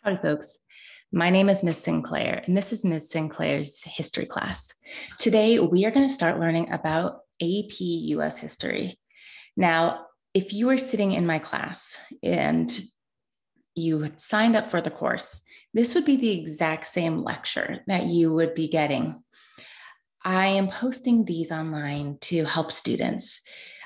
Howdy, folks. My name is Ms. Sinclair, and this is Ms. Sinclair's history class. Today, we are going to start learning about AP US history. Now, if you were sitting in my class and you had signed up for the course, this would be the exact same lecture that you would be getting. I am posting these online to help students.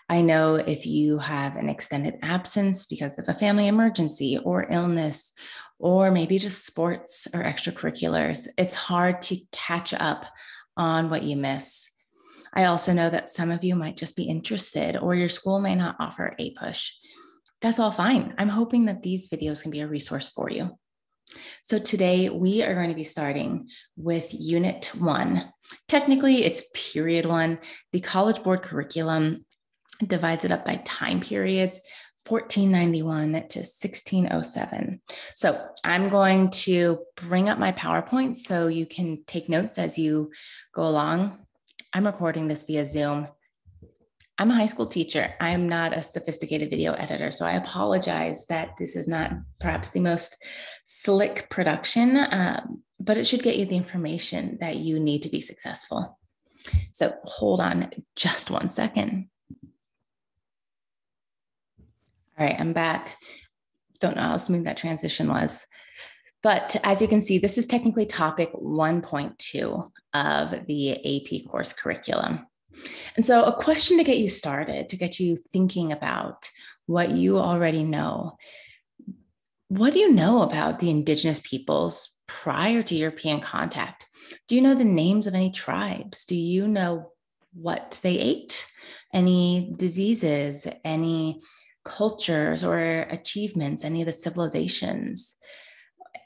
I know if you have an extended absence because of a family emergency or illness, or maybe just sports or extracurriculars, it's hard to catch up on what you miss. I also know that some of you might just be interested, or your school may not offer APUSH. That's all fine. I'm hoping that these videos can be a resource for you. So today we are going to be starting with Unit 1. Technically, it's Period 1. The College Board curriculum divides it up by time periods, 1491 to 1607. So I'm going to bring up my PowerPoint so you can take notes as you go along. I'm recording this via Zoom. I'm a high school teacher. I'm not a sophisticated video editor, so I apologize that this is not perhaps the most slick production, but it should get you the information that you need to be successful. So hold on just one second. All right, I'm back. Don't know how smooth that transition was. But as you can see, this is technically topic 1.2 of the AP course curriculum. And so a question to get you started, to get you thinking about what you already know. What do you know about the indigenous peoples prior to European contact? Do you know the names of any tribes? Do you know what they ate? Any diseases, any cultures or achievements, any of the civilizations?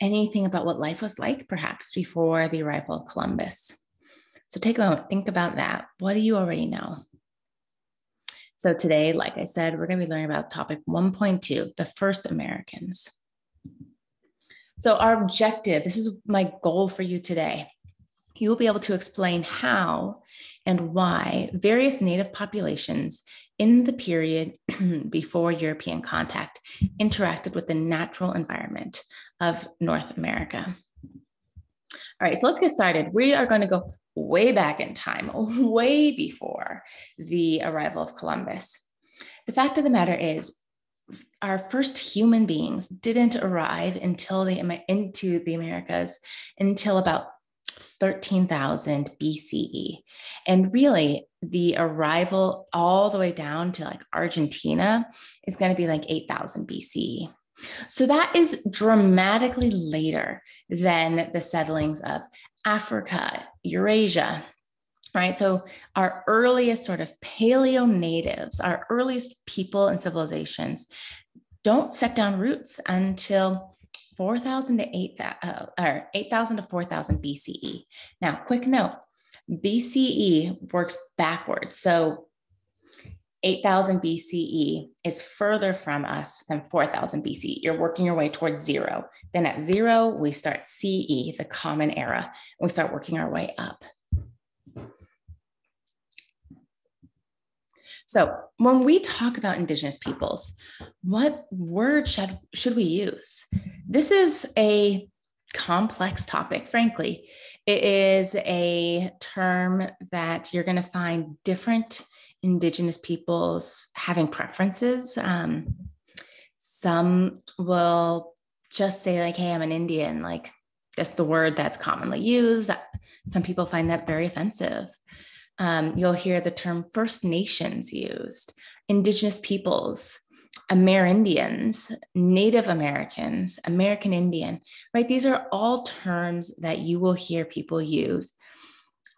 Anything about what life was like perhaps before the arrival of Columbus? So take a moment, think about that. What do you already know? So today, like I said, we're going to be learning about topic 1.2, the first Americans. So our objective, this is my goal for you today. You will be able to explain how and why various Native populations in the period before European contact interacted with the natural environment of North America. All right, so let's get started. We are going to go way back in time, way before the arrival of Columbus. The fact of the matter is, our first human beings didn't arrive into the Americas until about 13,000 BCE. And really, the arrival all the way down to like Argentina is going to be like 8,000 BCE. So that is dramatically later than the settlings of Africa, Eurasia, right? So our earliest sort of paleo natives, our earliest people and civilizations don't set down roots until 8,000 to 4,000 BCE. Now, quick note, BCE works backwards. So 8,000 BCE is further from us than 4,000 BCE. You're working your way towards zero. Then at zero, we start CE, the Common Era, and we start working our way up. So when we talk about indigenous peoples, what word should we use? This is a complex topic, frankly. It is a term that you're going to find different indigenous peoples having preferences. Some will just say like, hey, I'm an Indian. Like that's the word that's commonly used. Some people find that very offensive. You'll hear the term First Nations used, indigenous peoples, Amerindians, Native Americans, American Indian, right? These are all terms that you will hear people use.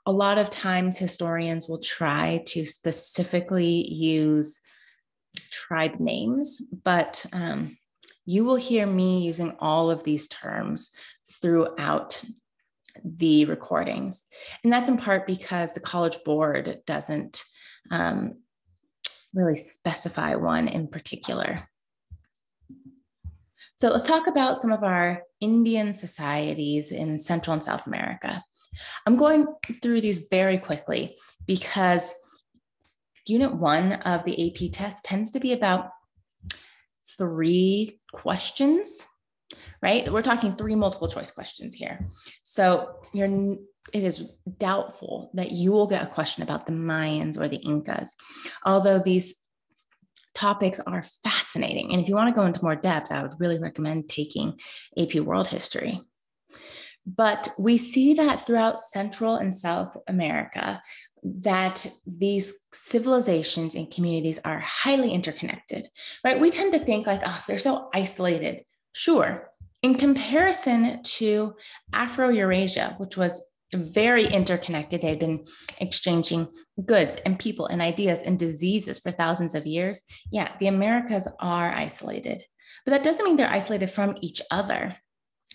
A lot of times historians will try to specifically use tribe names, but you will hear me using all of these terms throughout the recordings. And that's in part because the College Board doesn't really specify one in particular. So let's talk about some of our Indian societies in Central and South America. I'm going through these very quickly because Unit 1 of the AP test tends to be about 3 questions. right? We're talking 3 multiple choice questions here. So it is doubtful that you will get a question about the Mayans or the Incas, although these topics are fascinating. And if you want to go into more depth, I would really recommend taking AP World History. But we see that throughout Central and South America, that these civilizations and communities are highly interconnected, right? We tend to think like, oh, they're so isolated. Sure. In comparison to Afro-Eurasia, which was very interconnected, they'd been exchanging goods and people and ideas and diseases for thousands of years. Yeah, the Americas are isolated, but that doesn't mean they're isolated from each other.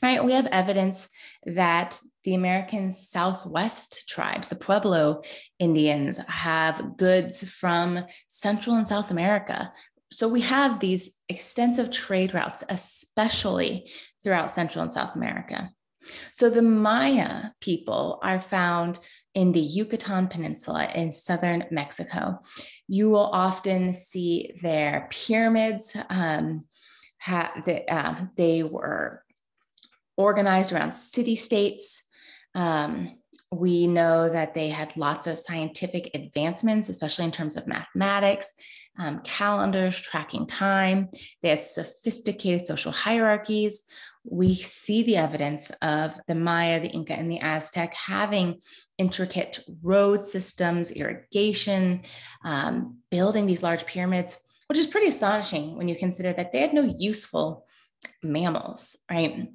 Right, we have evidence that the American Southwest tribes, the Pueblo Indians, have goods from Central and South America. So we have these extensive trade routes, especially throughout Central and South America. So the Maya people are found in the Yucatan Peninsula in southern Mexico. You will often see their pyramids. They were organized around city-states. We know that they had lots of scientific advancements, especially in terms of mathematics, calendars, tracking time. They had sophisticated social hierarchies. We see the evidence of the Maya, the Inca, and the Aztec having intricate road systems, irrigation, building these large pyramids, which is pretty astonishing when you consider that they had no useful mammals, right?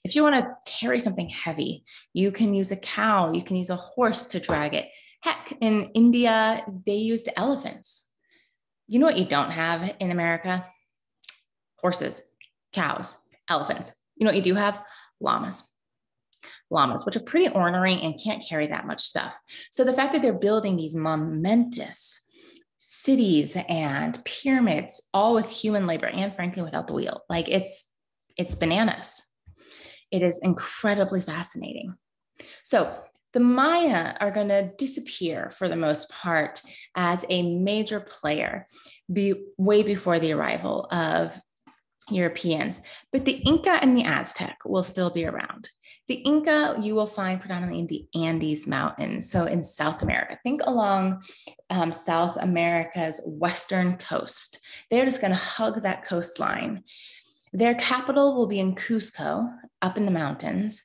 If you want to carry something heavy, you can use a cow, you can use a horse to drag it. Heck, in India, they used elephants. You know what you don't have in America? Horses, cows, elephants. You know what you do have? Llamas. Llamas, which are pretty ornery and can't carry that much stuff. So the fact that they're building these momentous cities and pyramids, all with human labor and frankly without the wheel, like it's bananas. It is incredibly fascinating. So the Maya are going to disappear for the most part as a major player way before the arrival of Europeans, but the Inca and the Aztec will still be around. The Inca you will find predominantly in the Andes Mountains, so in South America. Think along South America's western coast. They're just going to hug that coastline. Their capital will be in Cusco, up in the mountains.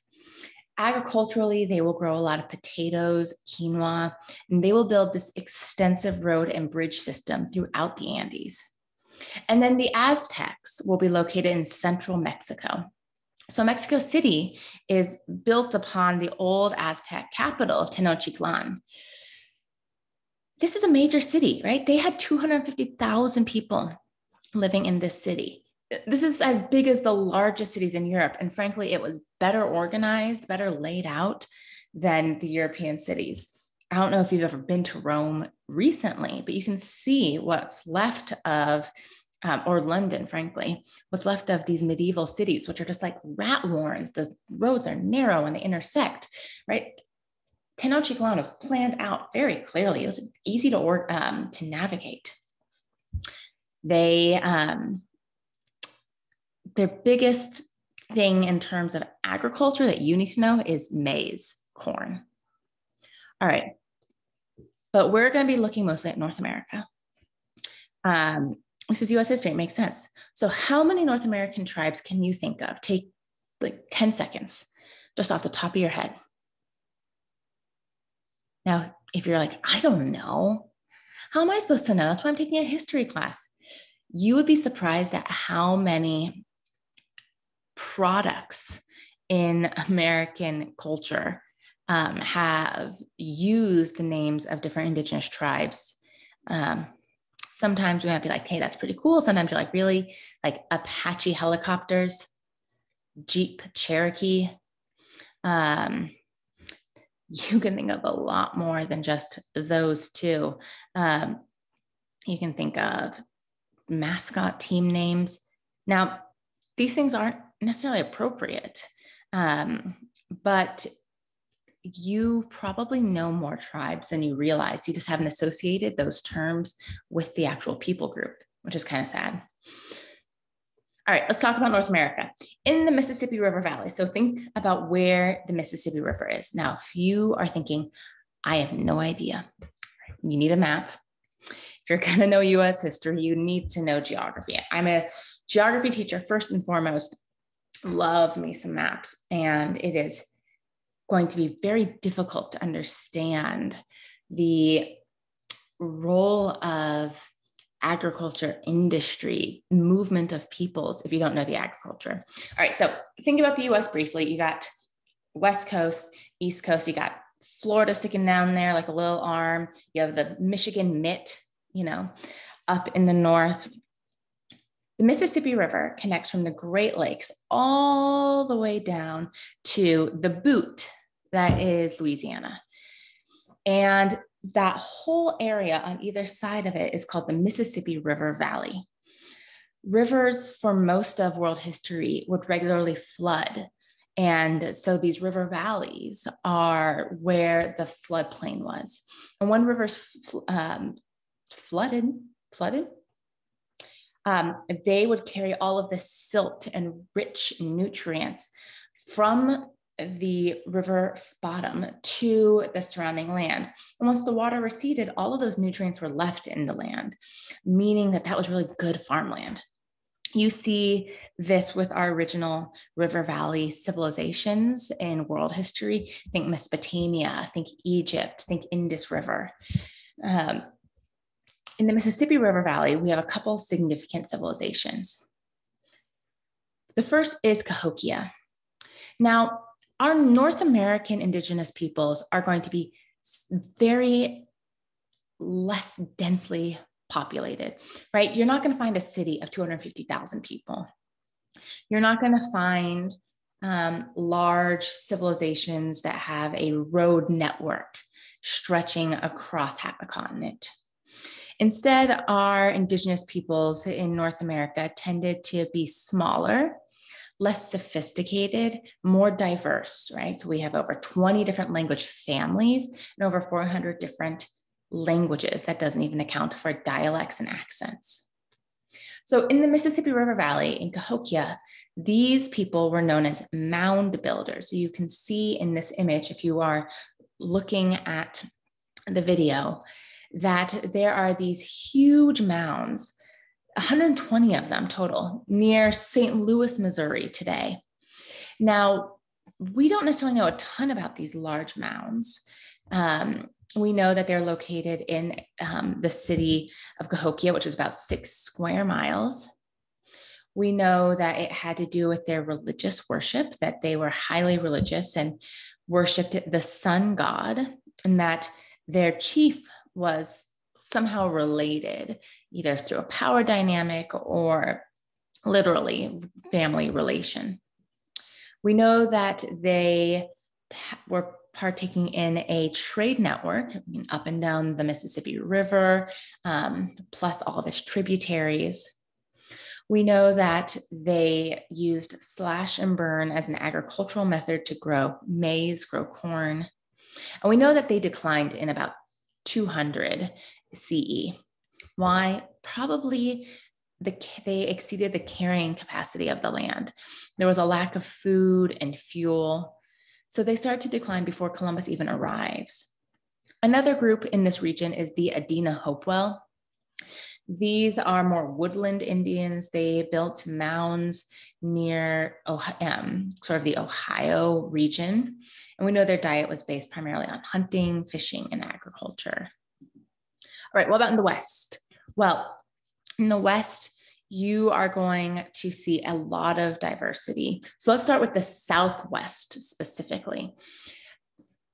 Agriculturally, they will grow a lot of potatoes, quinoa, and they will build this extensive road and bridge system throughout the Andes. And then the Aztecs will be located in central Mexico. So Mexico City is built upon the old Aztec capital of Tenochtitlan. This is a major city, right? They had 250,000 people living in this city. This is as big as the largest cities in Europe. And frankly, it was better organized, better laid out than the European cities. I don't know if you've ever been to Rome recently, but you can see what's left of, or London, frankly, what's left of these medieval cities, which are just like rat warrens. The roads are narrow and they intersect, right? Tenochtitlan was planned out very clearly. It was easy to navigate. Their biggest thing in terms of agriculture that you need to know is maize, corn. All right, but we're going to be looking mostly at North America. This is US history, it makes sense. So how many North American tribes can you think of? Take like 10 seconds, just off the top of your head. Now, if you're like, I don't know, how am I supposed to know? That's why I'm taking a history class. You would be surprised at how many products in American culture have used the names of different indigenous tribes. Sometimes we might be like, hey, that's pretty cool. Sometimes you're like, really? Like Apache helicopters, Jeep Cherokee. You can think of a lot more than just those two. You can think of mascot team names. Now, these things aren't necessarily appropriate, but you probably know more tribes than you realize. You just haven't associated those terms with the actual people group, which is kind of sad. All right, let's talk about North America. in the Mississippi River Valley. So think about where the Mississippi River is. Now, if you are thinking, I have no idea, you need a map. If you're going to know US history, you need to know geography. I'm a geography teacher, first and foremost. Love me some maps. And it is going to be very difficult to understand the role of agriculture, industry, movement of peoples if you don't know the agriculture. All right, so think about the US briefly. You got West Coast, East Coast, you got Florida sticking down there like a little arm. You have the Michigan Mitt, up in the north. The Mississippi River connects from the Great Lakes all the way down to the Butte, that is Louisiana. And that whole area on either side of it is called the Mississippi River Valley. Rivers for most of world history would regularly flood. And so these river valleys are where the floodplain was. And when rivers flooded, they would carry all of the silt and rich nutrients from the river bottom to the surrounding land. And once the water receded, all of those nutrients were left in the land, meaning that that was really good farmland. You see this with our original river valley civilizations in world history. Think Mesopotamia, think Egypt, think Indus River. In the Mississippi River Valley, we have a couple significant civilizations. The first is Cahokia. Now, our North American indigenous peoples are going to be very less densely populated, right? You're not going to find a city of 250,000 people. You're not going to find large civilizations that have a road network stretching across half a continent. Instead, our indigenous peoples in North America tended to be smaller, less sophisticated, more diverse, right? So we have over 20 different language families and over 400 different languages. That doesn't even account for dialects and accents. So in the Mississippi River Valley in Cahokia, these people were known as mound builders. So you can see in this image, if you are looking at the video, that there are these huge mounds, 120 of them total, near St. Louis, Missouri today. Now, we don't necessarily know a ton about these large mounds. We know that they're located in the city of Cahokia, which is about 6 square miles. We know that it had to do with their religious worship, that they were highly religious and worshiped the sun god, and that their chief was somehow related, either through a power dynamic or literally family relation. We know that they were partaking in a trade network, up and down the Mississippi River, plus all of its tributaries. We know that they used slash and burn as an agricultural method to grow maize, grow corn. And we know that they declined in about 200 CE. Why? Probably they exceeded the carrying capacity of the land. There was a lack of food and fuel. So they start to decline before Columbus even arrives. Another group in this region is the Adena Hopewell. These are more woodland Indians. They built mounds near sort of the Ohio region. And we know their diet was based primarily on hunting, fishing, and agriculture. All right, what about in the West? Well, in the West, you are going to see a lot of diversity. So let's start with the Southwest specifically.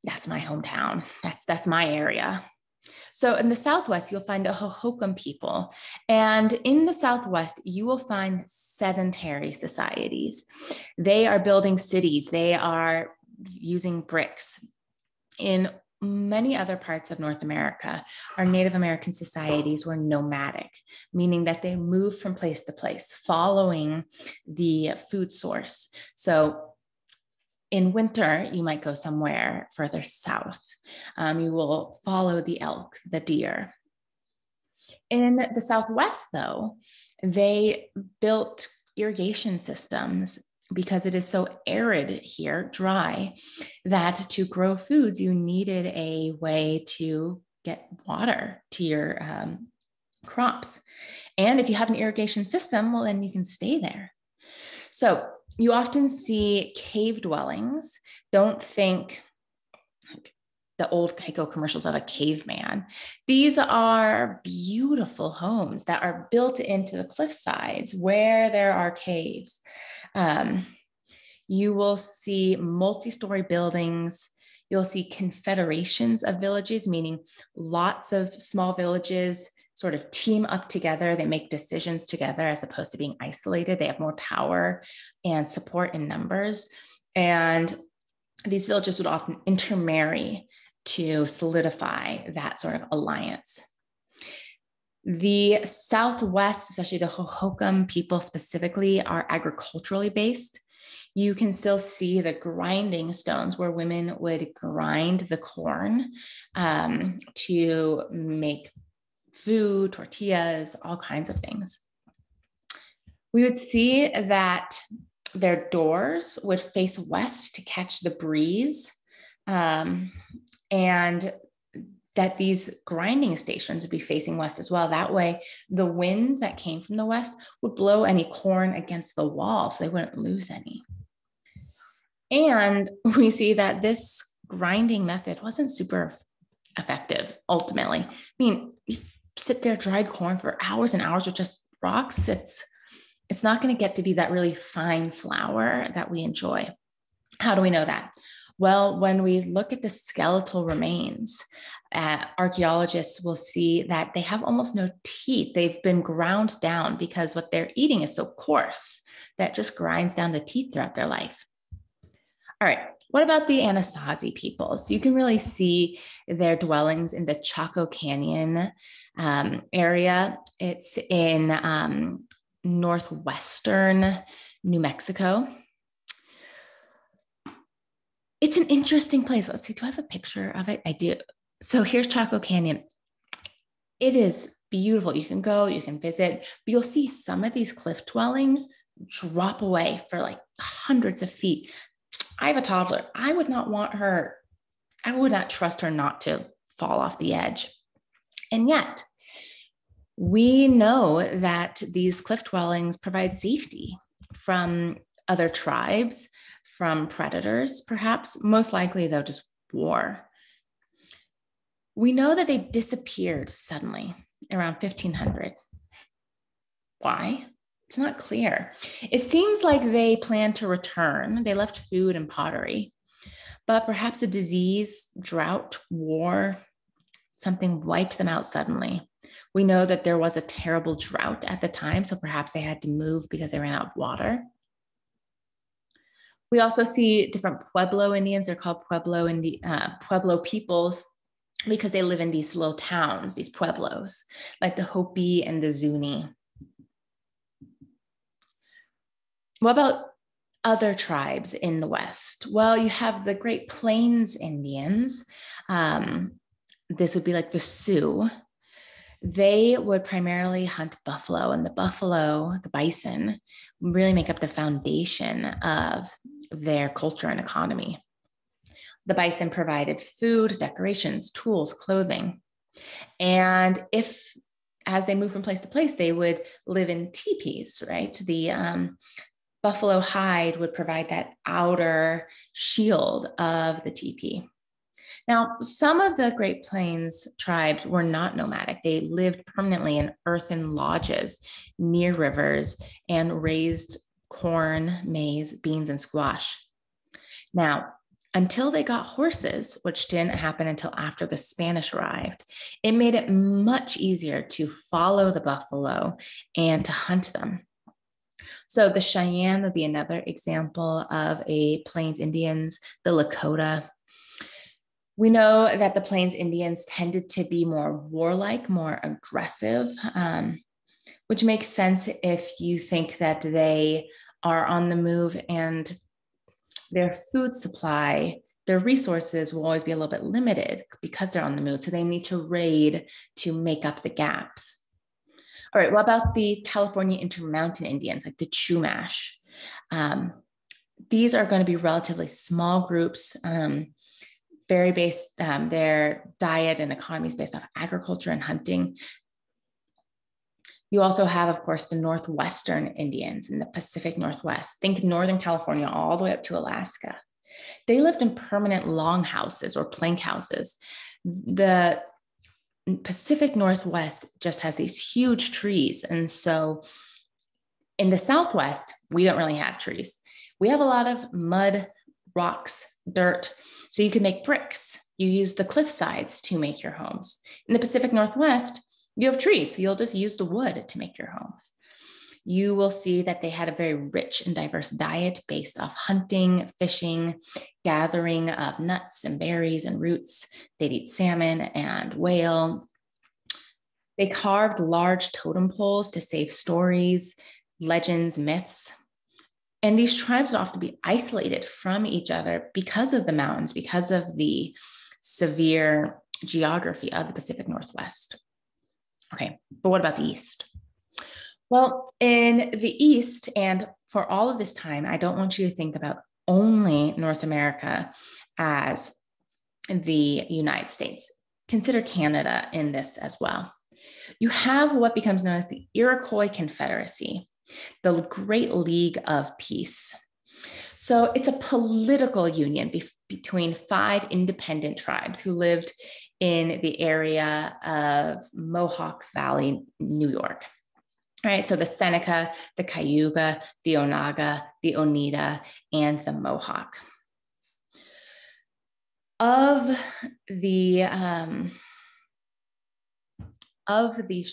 That's my hometown. That's my area. So in the Southwest, you'll find the Hohokam people. And in the Southwest, you will find sedentary societies. They are building cities. They are using bricks. In many other parts of North America, our Native American societies were nomadic, meaning that they moved from place to place, following the food source. So in winter, you might go somewhere further south. You will follow the elk, the deer. In the Southwest, though, they built irrigation systems because it is so arid here, dry, that to grow foods, you needed a way to get water to your crops. And if you have an irrigation system, well, then you can stay there. So you often see cave dwellings. Don't think the old Geico commercials of a caveman. These are beautiful homes that are built into the cliff sides where there are caves. You will see multi-story buildings. You'll see confederations of villages, meaning lots of small villages sort of team up together. They make decisions together as opposed to being isolated. They have more power and support in numbers. And these villages would often intermarry to solidify that sort of alliance. The Southwest, especially the Hohokam people specifically, are agriculturally based. You can still see the grinding stones where women would grind the corn to make food, tortillas, all kinds of things. We would see that their doors would face west to catch the breeze, and that these grinding stations would be facing west as well. That way, the wind that came from the west would blow any corn against the wall so they wouldn't lose any. And we see that this grinding method wasn't super effective, ultimately. I mean, you sit there, dried corn for hours and hours with just rocks. It's not going to get to be that really fine flour that we enjoy. How do we know that? Well, when we look at the skeletal remains, archaeologists will see that they have almost no teeth. They've been ground down because what they're eating is so coarse that just grinds down the teeth throughout their life. All right, what about the Anasazi people? So you can really see their dwellings in the Chaco Canyon area. It's in northwestern New Mexico. It's an interesting place. Let's see, do I have a picture of it? I do. So here's Chaco Canyon. It is beautiful. You can go, you can visit, but you'll see some of these cliff dwellings drop away for like hundreds of feet. I have a toddler. I would not trust her not to fall off the edge. And yet, we know that these cliff dwellings provide safety from other tribes, from predators, perhaps, most likely though, just war. We know that they disappeared suddenly around 1500. Why? It's not clear. It seems like they planned to return. They left food and pottery, but perhaps a disease, drought, war, something wiped them out suddenly. We know that there was a terrible drought at the time, so perhaps they had to move because they ran out of water. We also see different Pueblo Indians. They're called Pueblo peoples because they live in these little towns, these Pueblos, like the Hopi and the Zuni. What about other tribes in the West? Well, you have the Great Plains Indians. This would be like the Sioux. They would primarily hunt buffalo, and the buffalo, the bison, really make up the foundation of their culture and economy. The bison provided food, decorations, tools, clothing. And as they move from place to place, they would live in teepees, right? The buffalo hide would provide that outer shield of the teepee. Now, some of the Great Plains tribes were not nomadic. They lived permanently in earthen lodges near rivers and raised corn, maize, beans, and squash. Now, until they got horses, which didn't happen until after the Spanish arrived, it made it much easier to follow the buffalo and to hunt them. So the Cheyenne would be another example of a Plains Indians, the Lakota. We know that the Plains Indians tended to be more warlike, more aggressive, which makes sense if you think that they are on the move and their food supply, their resources will always be a little bit limited because they're on the move. So they need to raid to make up the gaps. All right, what about the California Intermountain Indians, like the Chumash? These are going to be relatively small groups, very based, their diet and economy is based off agriculture and hunting. You also have, of course, the Northwestern Indians in the Pacific Northwest. Think Northern California all the way up to Alaska. They lived in permanent longhouses or plank houses. The Pacific Northwest just has these huge trees. And so in the Southwest, we don't really have trees. We have a lot of mud, rocks, dirt. So you can make bricks. You use the cliff sides to make your homes. In the Pacific Northwest, you have trees. So you'll just use the wood to make your homes. You will see that they had a very rich and diverse diet based off hunting, fishing, gathering of nuts and berries and roots. They'd eat salmon and whale. They carved large totem poles to save stories, legends, myths. And these tribes would often be isolated from each other because of the mountains, because of the severe geography of the Pacific Northwest. Okay, but what about the East? Well, in the East, and for all of this time, I don't want you to think about only North America as the United States. Consider Canada in this as well. You have what becomes known as the Iroquois Confederacy, the Great League of Peace. So it's a political union between 5 independent tribes who lived in the area of Mohawk Valley, New York. All right, so the Seneca, the Cayuga, the Onaga, the Oneida, and the Mohawk. Of these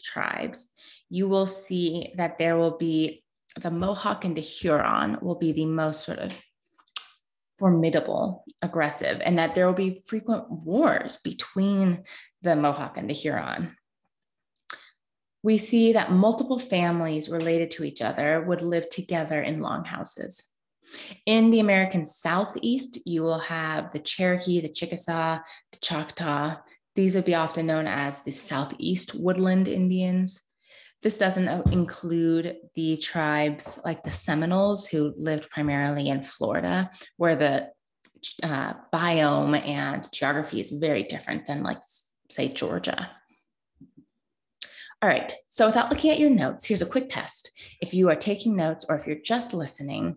tribes, you will see that there will be the Mohawk and the Huron will be the most sort of formidable, aggressive, and that there will be frequent wars between the Mohawk and the Huron. We see that multiple families related to each other would live together in longhouses. In the American Southeast, you will have the Cherokee, the Chickasaw, the Choctaw. These would be often known as the Southeast Woodland Indians. This doesn't include the tribes like the Seminoles, who lived primarily in Florida, where the biome and geography is very different than, like, say, Georgia. All right, so without looking at your notes, here's a quick test. If you are taking notes or if you're just listening,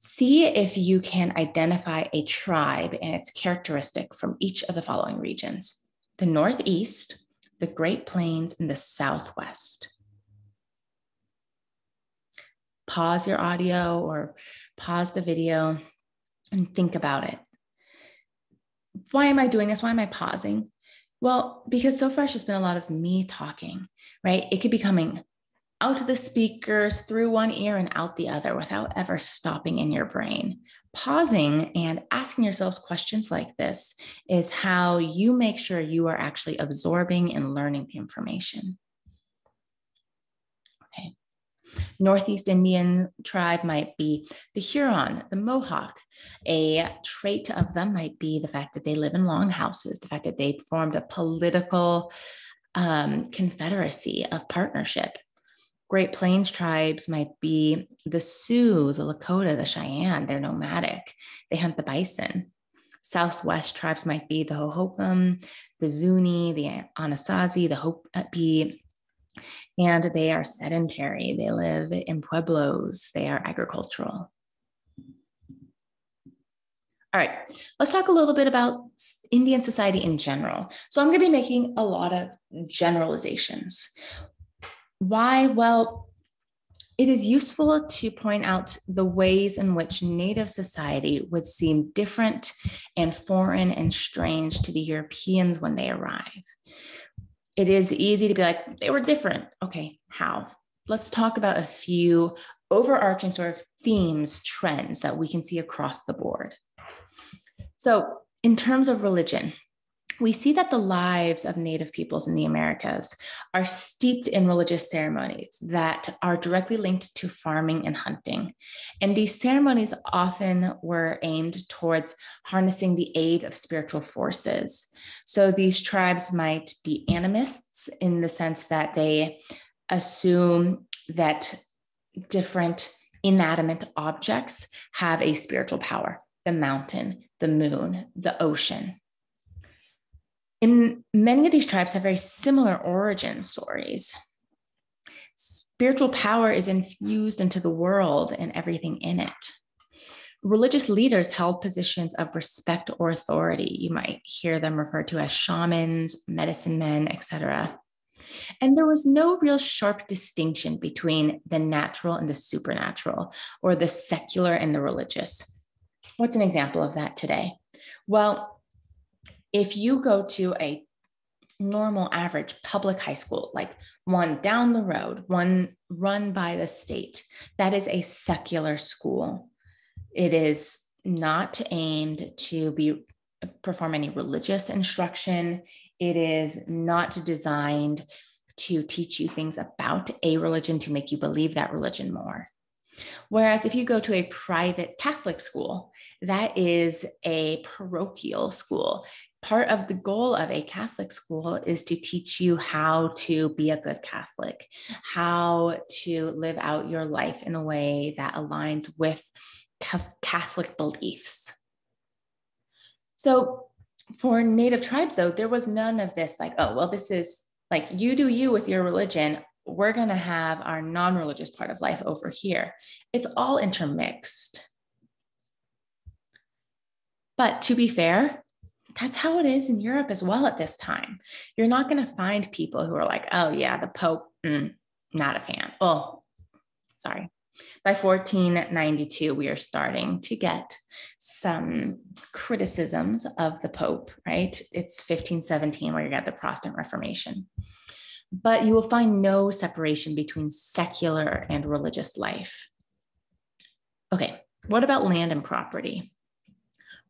see if you can identify a tribe and its characteristic from each of the following regions: the Northeast, the Great Plains, and the Southwest. Pause your audio or pause the video and think about it. Why am I doing this? Why am I pausing? Well, because so far it's just been a lot of me talking, right? It could be coming out of the speakers, through one ear and out the other without ever stopping in your brain. Pausing and asking yourselves questions like this is how you make sure you are actually absorbing and learning the information. Okay. Northeast Indian tribe might be the Huron, the Mohawk. A trait of them might be the fact that they live in longhouses, the fact that they formed a political confederacy of partnership. Great Plains tribes might be the Sioux, the Lakota, the Cheyenne. They're nomadic. They hunt the bison. Southwest tribes might be the Hohokam, the Zuni, the Anasazi, the Hopi, and they are sedentary. They live in pueblos. They are agricultural. All right, let's talk a little bit about Indian society in general. So I'm going to be making a lot of generalizations. Why? Well, it is useful to point out the ways in which Native society would seem different and foreign and strange to the Europeans when they arrive. It is easy to be like, they were different. Okay, how? Let's talk about a few overarching sort of themes, trends that we can see across the board. So in terms of religion, we see that the lives of Native peoples in the Americas are steeped in religious ceremonies that are directly linked to farming and hunting. And these ceremonies often were aimed towards harnessing the aid of spiritual forces. So these tribes might be animists in the sense that they assume that different Inanimate objects have a spiritual power: the mountain, the moon, the ocean. In many of these tribes have very similar origin stories. Spiritual power is infused into the world and everything in it. Religious leaders held positions of respect or authority. You might hear them referred to as shamans, medicine men, etc. And there was no real sharp distinction between the natural and the supernatural, or the secular and the religious. What's an example of that today? Well, if you go to a normal average public high school, like one down the road, one run by the state, that is a secular school. It is not aimed to perform any religious instruction. It is not designed to teach you things about a religion to make you believe that religion more. Whereas if you go to a private Catholic school, that is a parochial school. Part of the goal of a Catholic school is to teach you how to be a good Catholic, how to live out your life in a way that aligns with Catholic beliefs. So for Native tribes, though, there was none of this like, oh, well, this is like, you do you with your religion. We're going to have our non-religious part of life over here. It's all intermixed. But to be fair, that's how it is in Europe as well at this time. You're not going to find people who are like, oh yeah, the Pope, not a fan. Well, sorry. By 1492, we are starting to get some criticisms of the Pope, right? It's 1517 where you got the Protestant Reformation. But you will find no separation between secular and religious life. Okay, what about land and property?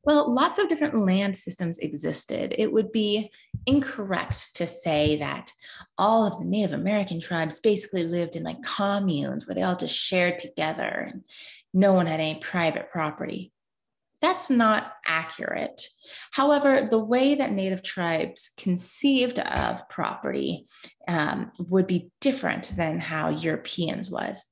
Well, lots of different land systems existed. It would be incorrect to say that all of the Native American tribes basically lived in like communes where they all just shared together and no one had any private property. That's not accurate. However, the way that Native tribes conceived of property would be different than how Europeans was.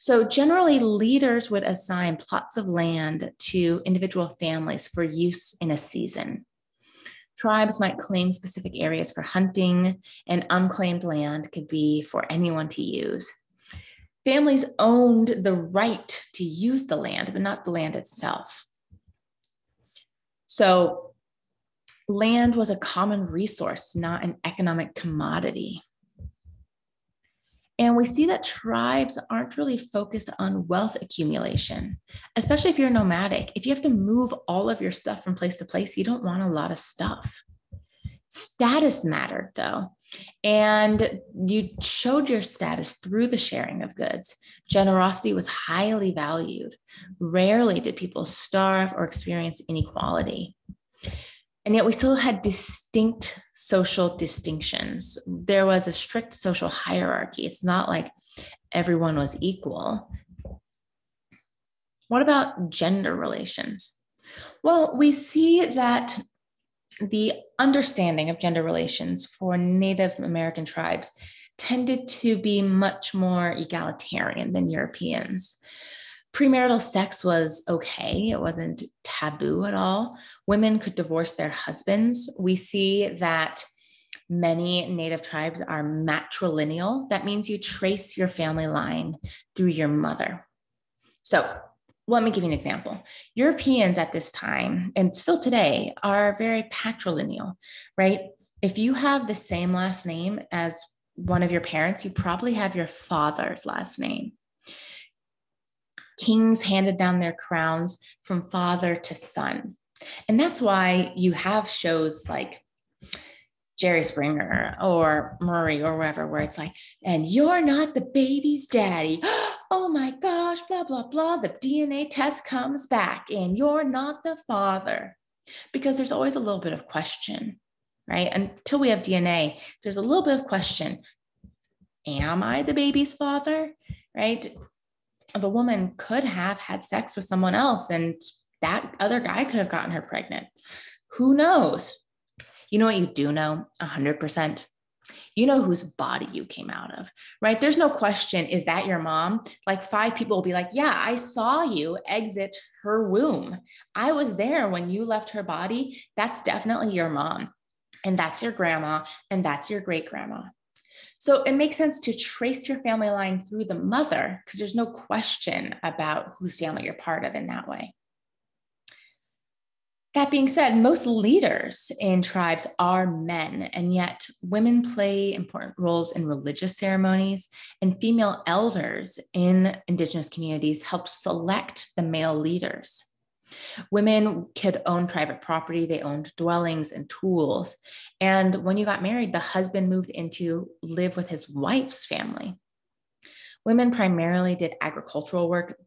So generally, leaders would assign plots of land to individual families for use in a season. Tribes might claim specific areas for hunting, and unclaimed land could be for anyone to use. Families owned the right to use the land, but not the land itself. So land was a common resource, not an economic commodity. And we see that tribes aren't really focused on wealth accumulation, especially if you're nomadic. If you have to move all of your stuff from place to place, you don't want a lot of stuff. Status mattered, though, and you showed your status through the sharing of goods. Generosity was highly valued. Rarely did people starve or experience inequality. And yet we still had distinct social distinctions. There was a strict social hierarchy. It's not like everyone was equal. What about gender relations? Well, we see that the understanding of gender relations for Native American tribes tended to be much more egalitarian than Europeans. Premarital sex was okay. It wasn't taboo at all. Women could divorce their husbands. We see that many Native tribes are matrilineal. That means you trace your family line through your mother. So let me give you an example. Europeans at this time, and still today, are very patrilineal, right? If you have the same last name as one of your parents, you probably have your father's last name. Kings handed down their crowns from father to son. And that's why you have shows like Jerry Springer or Murray or wherever, where it's like, and you're not the baby's daddy. Oh my gosh, blah, blah, blah. The DNA test comes back and you're not the father. Because there's always a little bit of question, right? Until we have DNA, there's a little bit of question. Am I the baby's father, right? The woman could have had sex with someone else and that other guy could have gotten her pregnant. Who knows? You know what you do know 100%? You know whose body you came out of, right? There's no question, is that your mom? Like 5 people will be like, yeah, I saw you exit her womb. I was there when you left her body. That's definitely your mom. And that's your grandma. And that's your great grandma. So it makes sense to trace your family line through the mother because there's no question about whose family you're part of in that way. That being said, most leaders in tribes are men, and yet women play important roles in religious ceremonies, and female elders in Indigenous communities help select the male leaders. Women could own private property, they owned dwellings and tools. And when you got married, the husband moved in to live with his wife's family. Women primarily did agricultural work,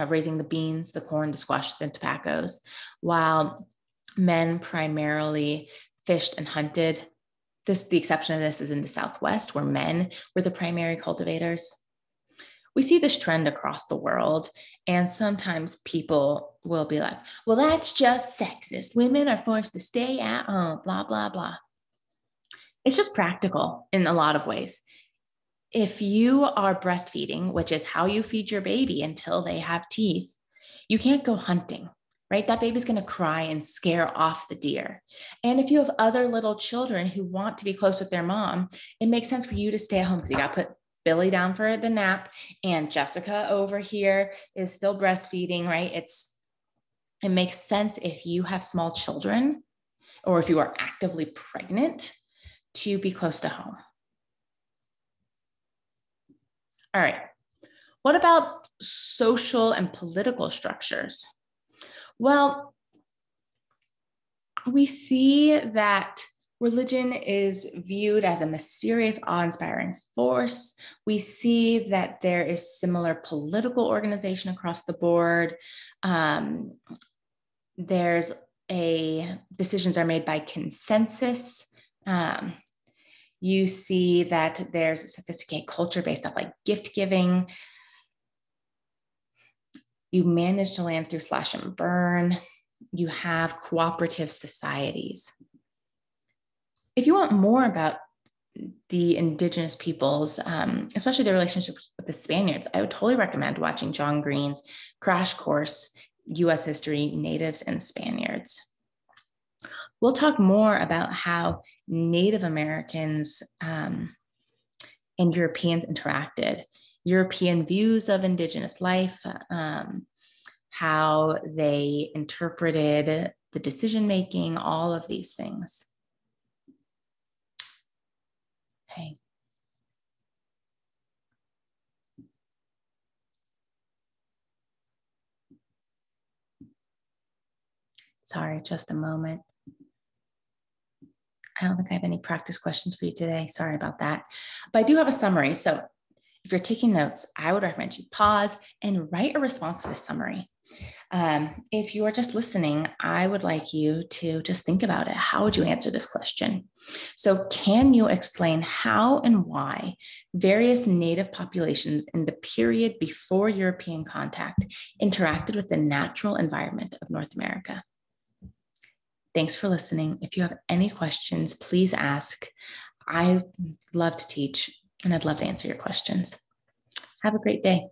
raising the beans, the corn, the squash, the tobaccos, while men primarily fished and hunted. The exception of this is in the Southwest, where men were the primary cultivators. We see this trend across the world, and sometimes people will be like, well, that's just sexist. Women are forced to stay at home, blah, blah, blah. It's just practical in a lot of ways. If you are breastfeeding, which is how you feed your baby until they have teeth, you can't go hunting, right? That baby's going to cry and scare off the deer. And if you have other little children who want to be close with their mom, it makes sense for you to stay at home because you got to put Billy down for the nap, and Jessica over here is still breastfeeding, right? It makes sense if you have small children or if you are actively pregnant to be close to home. All right, what about social and political structures? Well, we see that religion is viewed as a mysterious, awe-inspiring force. We see that there is similar political organization across the board. Decisions are made by consensus. You see that there's a sophisticated culture based off like gift giving. You manage the land through slash and burn. You have cooperative societies. If you want more about the indigenous peoples, especially their relationship with the Spaniards, I would totally recommend watching John Green's Crash Course, U.S. History, Natives and Spaniards. We'll talk more about how Native Americans and Europeans interacted, European views of indigenous life, how they interpreted the decision-making, all of these things. Okay. Sorry, just a moment. I don't think I have any practice questions for you today. Sorry about that. But I do have a summary. So if you're taking notes, I would recommend you pause and write a response to this summary. If you are just listening, I would like you to just think about it. How would you answer this question? So can you explain how and why various Native populations in the period before European contact interacted with the natural environment of North America? Thanks for listening. If you have any questions, please ask. I love to teach and I'd love to answer your questions. Have a great day.